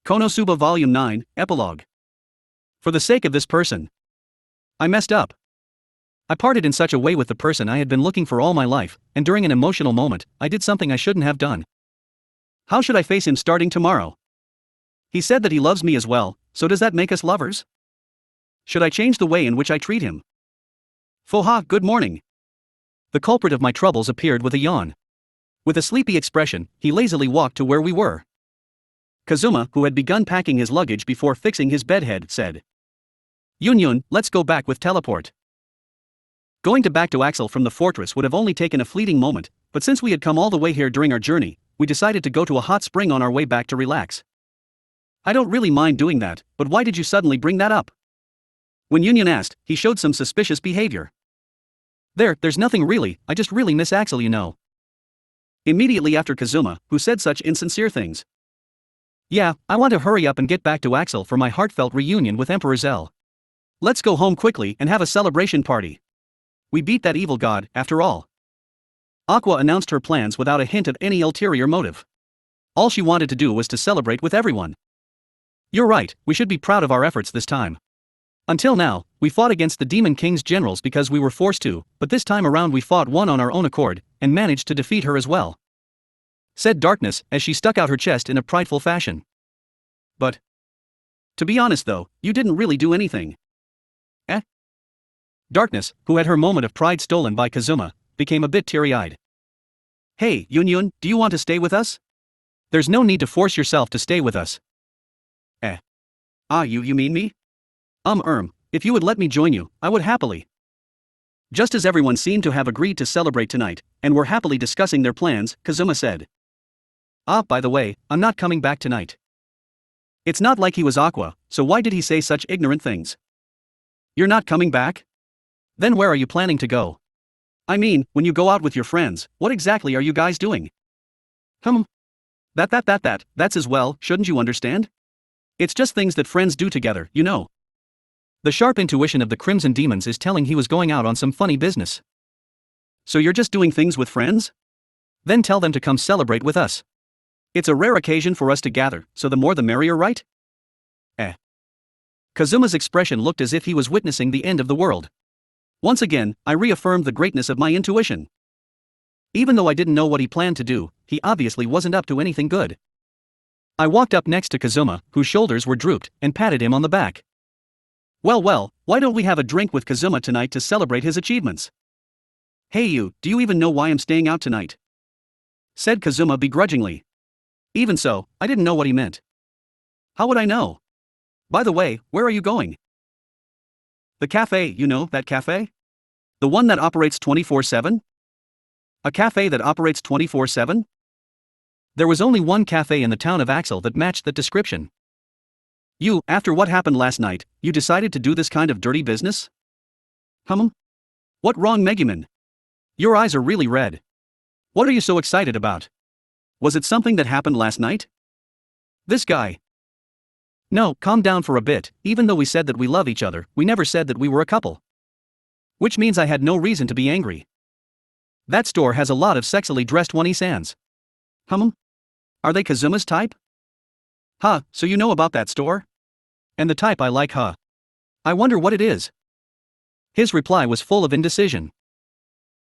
Konosuba Volume 9, Epilogue. For the sake of this person, I messed up. I parted in such a way with the person I had been looking for all my life, and during an emotional moment, I did something I shouldn't have done. How should I face him starting tomorrow? He said that he loves me as well, so does that make us lovers? Should I change the way in which I treat him? Foha, good morning. The culprit of my troubles appeared with a yawn. With a sleepy expression, he lazily walked to where we were. Kazuma, who had begun packing his luggage before fixing his bedhead, said, "Yunyun, let's go back with teleport." Going back to Axel from the fortress would have only taken a fleeting moment, but since we had come all the way here during our journey, we decided to go to a hot spring on our way back to relax. I don't really mind doing that, but why did you suddenly bring that up? When Yunyun asked, he showed some suspicious behavior. There's nothing really, I just really miss Axel, you know. Immediately after Kazuma, who said such insincere things. Yeah, I want to hurry up and get back to Axel for my heartfelt reunion with Emperor Zell. Let's go home quickly and have a celebration party. We beat that evil god, after all. Aqua announced her plans without a hint of any ulterior motive. All she wanted to do was to celebrate with everyone. You're right, we should be proud of our efforts this time. Until now, we fought against the Demon King's generals because we were forced to, but this time around we fought one on our own accord, and managed to defeat her as well. Said Darkness as she stuck out her chest in a prideful fashion. But, to be honest though, you didn't really do anything. Eh? Darkness, who had her moment of pride stolen by Kazuma, became a bit teary-eyed. Hey, Yunyun, do you want to stay with us? There's no need to force yourself to stay with us. Eh? You mean me? If you would let me join you, I would happily. Just as everyone seemed to have agreed to celebrate tonight, and were happily discussing their plans, Kazuma said. By the way, I'm not coming back tonight. It's not like he was Aqua, so why did he say such ignorant things? You're not coming back? Then where are you planning to go? I mean, when you go out with your friends, what exactly are you guys doing? That's as well, shouldn't you understand? It's just things that friends do together, you know. The sharp intuition of the Crimson Demons is telling he was going out on some funny business. So you're just doing things with friends? Then tell them to come celebrate with us. It's a rare occasion for us to gather, so the more the merrier, right? Kazuma's expression looked as if he was witnessing the end of the world. Once again, I reaffirmed the greatness of my intuition. Even though I didn't know what he planned to do, he obviously wasn't up to anything good. I walked up next to Kazuma, whose shoulders were drooped, and patted him on the back. Well, why don't we have a drink with Kazuma tonight to celebrate his achievements? Hey you, do you even know why I'm staying out tonight? Said Kazuma begrudgingly. Even so, I didn't know what he meant. How would I know? By the way, where are you going? The cafe, you know, that cafe? The one that operates 24/7? A cafe that operates 24/7? There was only one cafe in the town of Axel that matched that description. You, after what happened last night, you decided to do this kind of dirty business? What wrong, Megumin? Your eyes are really red. What are you so excited about? Was it something that happened last night? This guy. No, calm down for a bit, even though we said that we love each other, we never said that we were a couple. Which means I had no reason to be angry. That store has a lot of sexily dressed one-sans. Are they Kazuma's type? So you know about that store? And the type I like, I wonder what it is. His reply was full of indecision.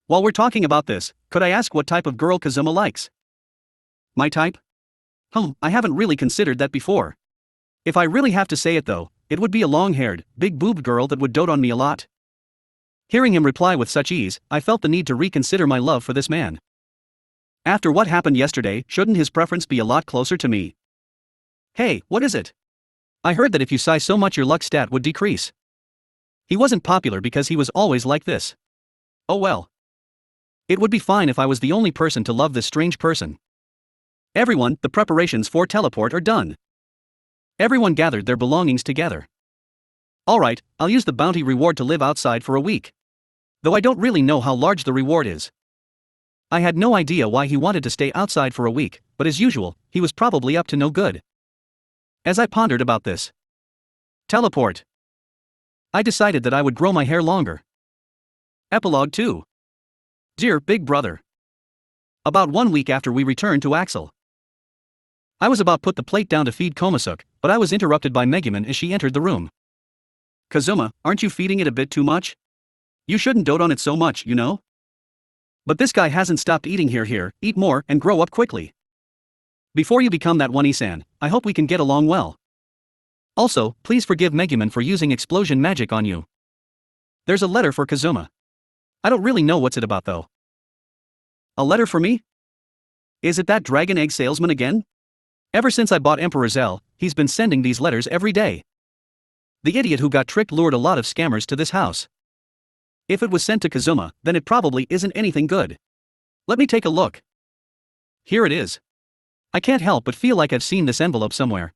While we're talking about this, could I ask what type of girl Kazuma likes? My type? I haven't really considered that before. If I really have to say it though, it would be a long-haired, big-boobed girl that would dote on me a lot. Hearing him reply with such ease, I felt the need to reconsider my love for this man. After what happened yesterday, shouldn't his preference be a lot closer to me? Hey, what is it? I heard that if you sigh so much your luck stat would decrease. He wasn't popular because he was always like this. Oh well. It would be fine if I was the only person to love this strange person. Everyone, the preparations for teleport are done. Everyone gathered their belongings together. Alright, I'll use the bounty reward to live outside for a week. Though I don't really know how large the reward is. I had no idea why he wanted to stay outside for a week, but as usual, he was probably up to no good. As I pondered about this. Teleport. I decided that I would grow my hair longer. Epilogue II. Dear Big Brother. About 1 week after we returned to Axel. I was about put the plate down to feed Konosuba, but I was interrupted by Megumin as she entered the room. Kazuma, aren't you feeding it a bit too much? You shouldn't dote on it so much, you know? But this guy hasn't stopped eating here, eat more and grow up quickly. Before you become that one Isan, I hope we can get along well. Also, please forgive Megumin for using explosion magic on you. There's a letter for Kazuma. I don't really know what's it about though. A letter for me? Is it that dragon egg salesman again? Ever since I bought Emperor Zell, he's been sending these letters every day. The idiot who got tricked lured a lot of scammers to this house. If it was sent to Kazuma, then it probably isn't anything good. Let me take a look. Here it is. I can't help but feel like I've seen this envelope somewhere.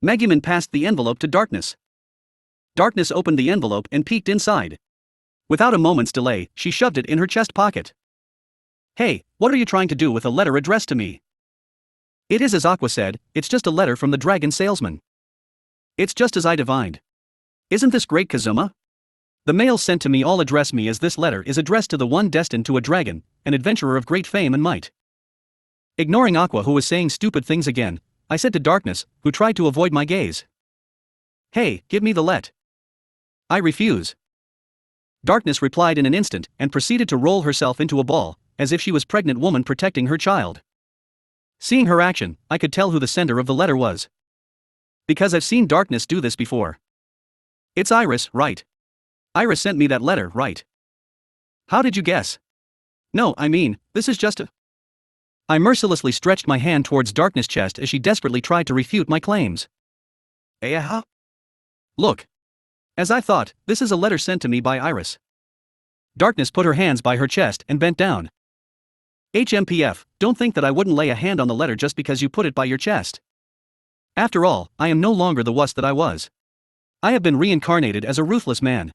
Megumin passed the envelope to Darkness. Darkness opened the envelope and peeked inside. Without a moment's delay, she shoved it in her chest pocket. Hey, what are you trying to do with a letter addressed to me? It is as Aqua said, it's just a letter from the dragon salesman. It's just as I divined. Isn't this great, Kazuma? The mail sent to me all address me as this letter is addressed to the one destined to a dragon, an adventurer of great fame and might. Ignoring Aqua, who was saying stupid things again, I said to Darkness, who tried to avoid my gaze. Hey, give me the let. I refuse. Darkness replied in an instant and proceeded to roll herself into a ball, as if she was a pregnant woman protecting her child. Seeing her action, I could tell who the sender of the letter was. Because I've seen Darkness do this before. It's Iris, right? Iris sent me that letter, right? How did you guess? No, I mean, this is just a... I mercilessly stretched my hand towards Darkness' chest as she desperately tried to refute my claims. Look. As I thought, this is a letter sent to me by Iris. Darkness put her hands by her chest and bent down. HMPF, don't think that I wouldn't lay a hand on the letter just because you put it by your chest. After all, I am no longer the wuss that I was. I have been reincarnated as a ruthless man.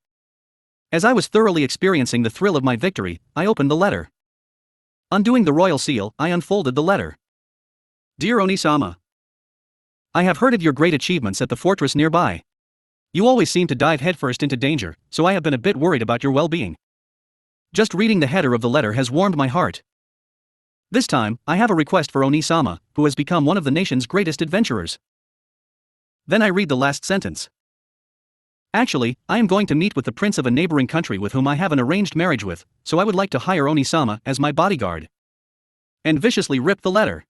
As I was thoroughly experiencing the thrill of my victory, I opened the letter. Undoing the royal seal, I unfolded the letter. Dear Onisama, I have heard of your great achievements at the fortress nearby. You always seem to dive headfirst into danger, so I have been a bit worried about your well-being. Just reading the header of the letter has warmed my heart. This time, I have a request for Onisama, who has become one of the nation's greatest adventurers. Then I read the last sentence. Actually, I am going to meet with the prince of a neighboring country with whom I have an arranged marriage with, so I would like to hire Onisama as my bodyguard. And viciously ripped the letter.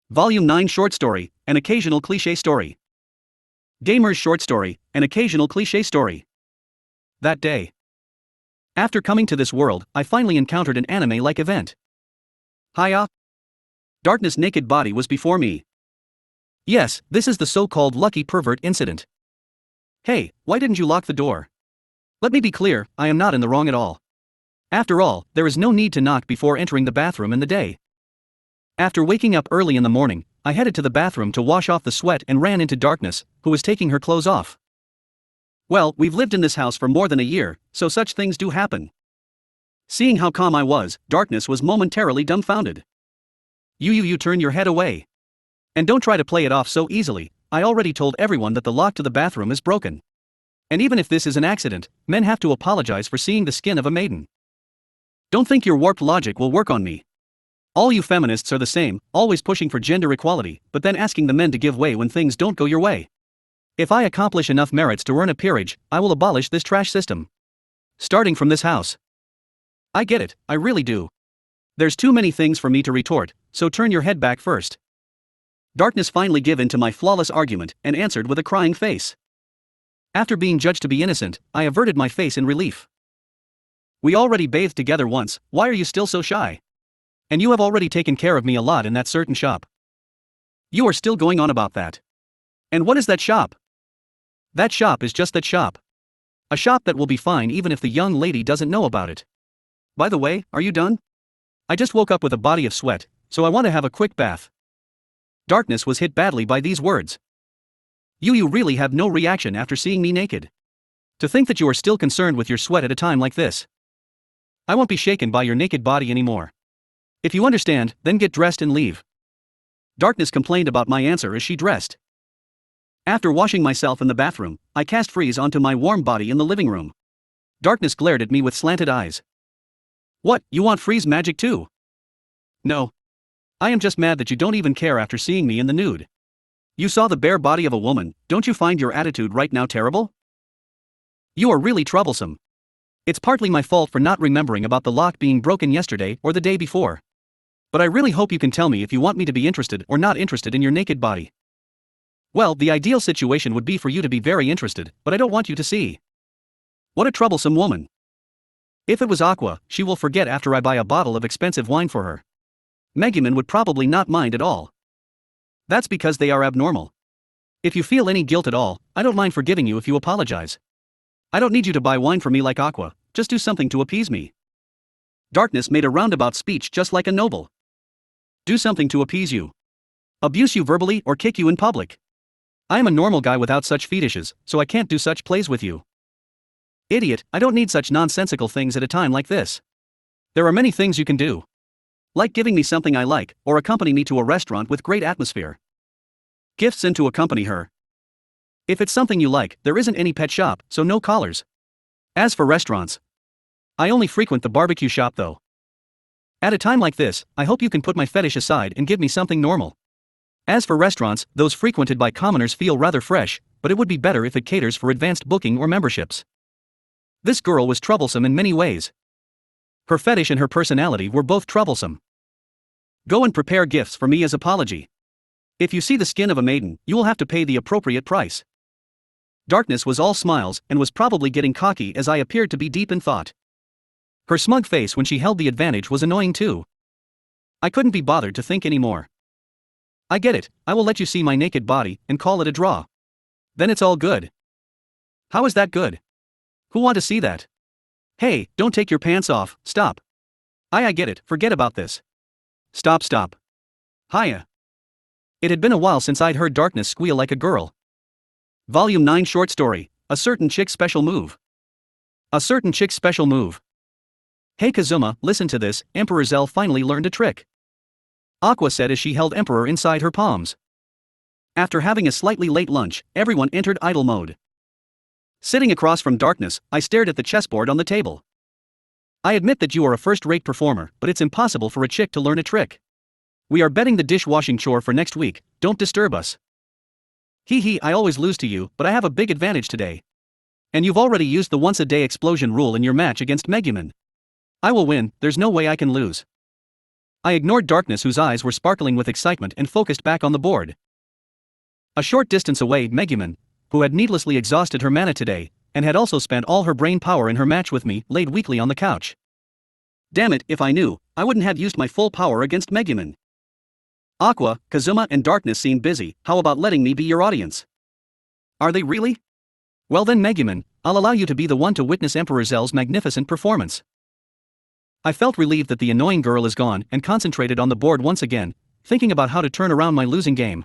Volume 9 Short Story, An Occasional Cliché Story. Gamer's Short Story, An Occasional Cliché Story. That day. After coming to this world, I finally encountered an anime-like event. Hiya! Darkness' naked body was before me. Yes, this is the so-called lucky pervert incident. Hey, why didn't you lock the door? Let me be clear, I am not in the wrong at all. After all, there is no need to knock before entering the bathroom in the day. After waking up early in the morning, I headed to the bathroom to wash off the sweat and ran into Darkness, who was taking her clothes off. Well, we've lived in this house for more than a year, so such things do happen. Seeing how calm I was, Darkness was momentarily dumbfounded. You turn your head away. And don't try to play it off so easily, I already told everyone that the lock to the bathroom is broken. And even if this is an accident, men have to apologize for seeing the skin of a maiden. Don't think your warped logic will work on me. All you feminists are the same, always pushing for gender equality, but then asking the men to give way when things don't go your way. If I accomplish enough merits to earn a peerage, I will abolish this trash system. Starting from this house. I get it, I really do. There's too many things for me to retort, so turn your head back first. Darkness finally gave in to my flawless argument and answered with a crying face. After being judged to be innocent, I averted my face in relief. We already bathed together once, why are you still so shy? And you have already taken care of me a lot in that certain shop. You are still going on about that. And what is that shop? That shop is just that shop. A shop that will be fine even if the young lady doesn't know about it. By the way, are you done? I just woke up with a body of sweat, so I want to have a quick bath. Darkness was hit badly by these words. You really have no reaction after seeing me naked. To think that you are still concerned with your sweat at a time like this. I won't be shaken by your naked body anymore. If you understand, then get dressed and leave. Darkness complained about my answer as she dressed. After washing myself in the bathroom, I cast freeze onto my warm body in the living room. Darkness glared at me with slanted eyes. What, you want freeze magic too? No. I am just mad that you don't even care after seeing me in the nude. You saw the bare body of a woman, don't you find your attitude right now terrible? You are really troublesome. It's partly my fault for not remembering about the lock being broken yesterday or the day before. But I really hope you can tell me if you want me to be interested or not interested in your naked body. Well, the ideal situation would be for you to be very interested, but I don't want you to see. What a troublesome woman. If it was Aqua, she will forget after I buy a bottle of expensive wine for her. Megumin would probably not mind at all. That's because they are abnormal. If you feel any guilt at all, I don't mind forgiving you if you apologize. I don't need you to buy wine for me like Aqua, just do something to appease me. Darkness made a roundabout speech just like a noble. Do something to appease you. Abuse you verbally or kick you in public. I am a normal guy without such fetishes, so I can't do such plays with you. Idiot, I don't need such nonsensical things at a time like this. There are many things you can do. Like giving me something I like, or accompany me to a restaurant with great atmosphere. Gifts and to accompany her. If it's something you like, there isn't any pet shop, so no collars. As for restaurants, I only frequent the barbecue shop though. At a time like this, I hope you can put my fetish aside and give me something normal. As for restaurants, those frequented by commoners feel rather fresh, but it would be better if it caters for advanced booking or memberships. This girl was troublesome in many ways. Her fetish and her personality were both troublesome. Go and prepare gifts for me as apology. If you see the skin of a maiden, you will have to pay the appropriate price. Darkness was all smiles and was probably getting cocky as I appeared to be deep in thought. Her smug face when she held the advantage was annoying too. I couldn't be bothered to think anymore. I get it, I will let you see my naked body and call it a draw. Then it's all good. How is that good? Who want to see that? Hey, don't take your pants off, stop. I get it, forget about this. Stop. Hiya. It had been a while since I'd heard Darkness squeal like a girl. Volume 9 short story, A Certain Chick's Special Move. A Certain Chick's Special Move. Hey Kazuma, listen to this, Emperor Zell finally learned a trick. Aqua said as she held Emperor inside her palms. After having a slightly late lunch, everyone entered idle mode. Sitting across from Darkness, I stared at the chessboard on the table. I admit that you are a first-rate performer, but it's impossible for a chick to learn a trick. We are betting the dishwashing chore for next week, don't disturb us. I always lose to you, but I have a big advantage today. And you've already used the once-a-day explosion rule in your match against Megumin. I will win, there's no way I can lose. I ignored Darkness whose eyes were sparkling with excitement and focused back on the board. A short distance away, Megumin, who had needlessly exhausted her mana today, and had also spent all her brain power in her match with me, laid weakly on the couch. Damn it, if I knew, I wouldn't have used my full power against Megumin. Aqua, Kazuma and Darkness seem busy, how about letting me be your audience? Are they really? Well then Megumin, I'll allow you to be the one to witness Emperor Zell's magnificent performance. I felt relieved that the annoying girl is gone and concentrated on the board once again, thinking about how to turn around my losing game.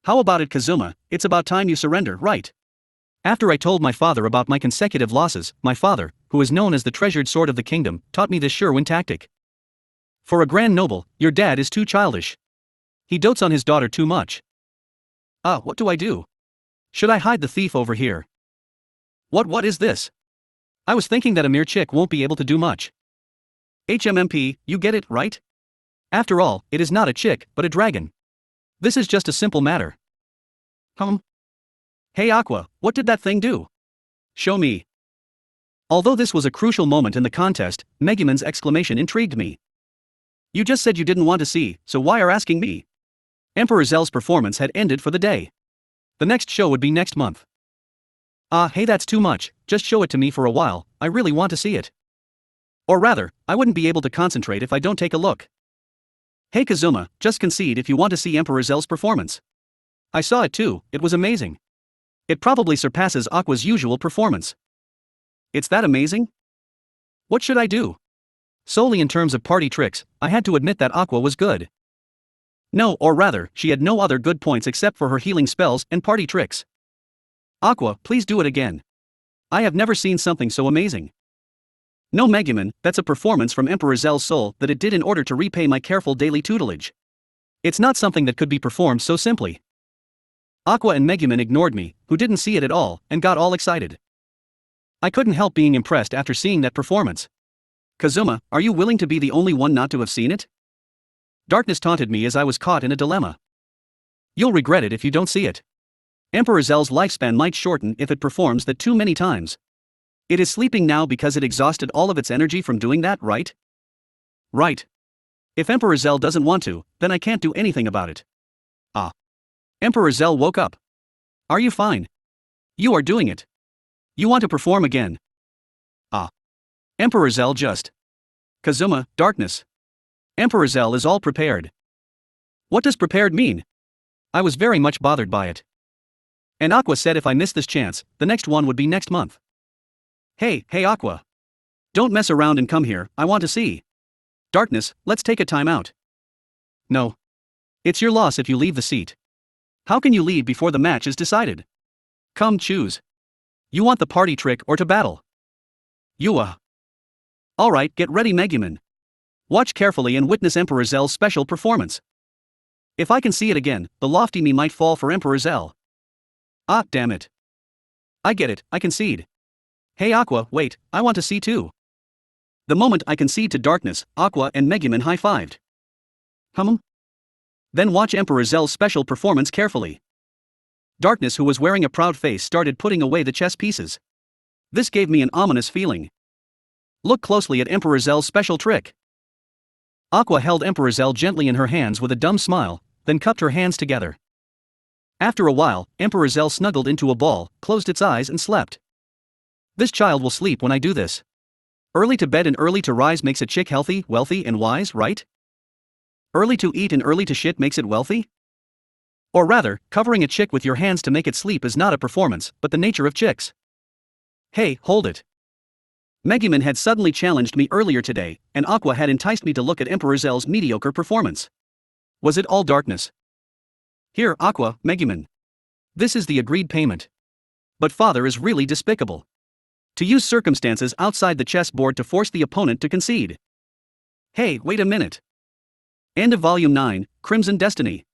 How about it Kazuma, it's about time you surrender, right? After I told my father about my consecutive losses, my father, who is known as the treasured sword of the kingdom, taught me this sure-win tactic. For a grand noble, your dad is too childish. He dotes on his daughter too much. What do I do? Should I hide the thief over here? What is this? I was thinking that a mere chick won't be able to do much. HMMP, you get it, right? After all, it is not a chick, but a dragon. This is just a simple matter. Hey Aqua, what did that thing do? Show me. Although this was a crucial moment in the contest, Megumin's exclamation intrigued me. You just said you didn't want to see, so why are asking me? Emperor Zell's performance had ended for the day. The next show would be next month. Hey that's too much, just show it to me for a while, I really want to see it. Or rather, I wouldn't be able to concentrate if I don't take a look. Hey Kazuma, just concede if you want to see Emperor Zell's performance. I saw it too, it was amazing. It probably surpasses Aqua's usual performance. It's that amazing? What should I do? Solely in terms of party tricks, I had to admit that Aqua was good. No, or rather, she had no other good points except for her healing spells and party tricks. Aqua, please do it again. I have never seen something so amazing. No Megumin, that's a performance from Emperor Zell's soul that it did in order to repay my careful daily tutelage. It's not something that could be performed so simply. Aqua and Megumin ignored me, who didn't see it at all, and got all excited. I couldn't help being impressed after seeing that performance. Kazuma, are you willing to be the only one not to have seen it? Darkness taunted me as I was caught in a dilemma. You'll regret it if you don't see it. Emperor Zell's lifespan might shorten if it performs that too many times. It is sleeping now because it exhausted all of its energy from doing that, right? Right. If Emperor Zell doesn't want to, then I can't do anything about it. Ah. Emperor Zell woke up. Are you fine? You are doing it. You want to perform again. Ah. Emperor Zell just. Kazuma, darkness. Emperor Zell is all prepared. What does prepared mean? I was very much bothered by it. And Aqua said if I missed this chance, the next one would be next month. Hey Aqua. Don't mess around and come here, I want to see. Darkness, let's take a time out. No. It's your loss if you leave the seat. How can you leave before the match is decided? Come choose. You want the party trick or to battle? Alright, get ready Megumin. Watch carefully and witness Emperor Zell's special performance. If I can see it again, the lofty me might fall for Emperor Zell. Ah, damn it. I get it, I concede. Hey Aqua, wait, I want to see too. The moment I concede to darkness, Aqua and Megumin high-fived. Then watch Emperor Zell's special performance carefully. Darkness, who was wearing a proud face, started putting away the chess pieces. This gave me an ominous feeling. Look closely at Emperor Zell's special trick. Aqua held Emperor Zell gently in her hands with a dumb smile, then cupped her hands together. After a while, Emperor Zell snuggled into a ball, closed its eyes and slept. This child will sleep when I do this. Early to bed and early to rise makes a chick healthy, wealthy and wise, right? Early to eat and early to shit makes it wealthy? Or rather, covering a chick with your hands to make it sleep is not a performance, but the nature of chicks. Hey, hold it. Megumin had suddenly challenged me earlier today, and Aqua had enticed me to look at Emperor Zell's mediocre performance. Was it all darkness? Here, Aqua, Megumin. This is the agreed payment. But father is really despicable. To use circumstances outside the chessboard to force the opponent to concede. Hey, wait a minute. End of Volume 9, Crimson Destiny.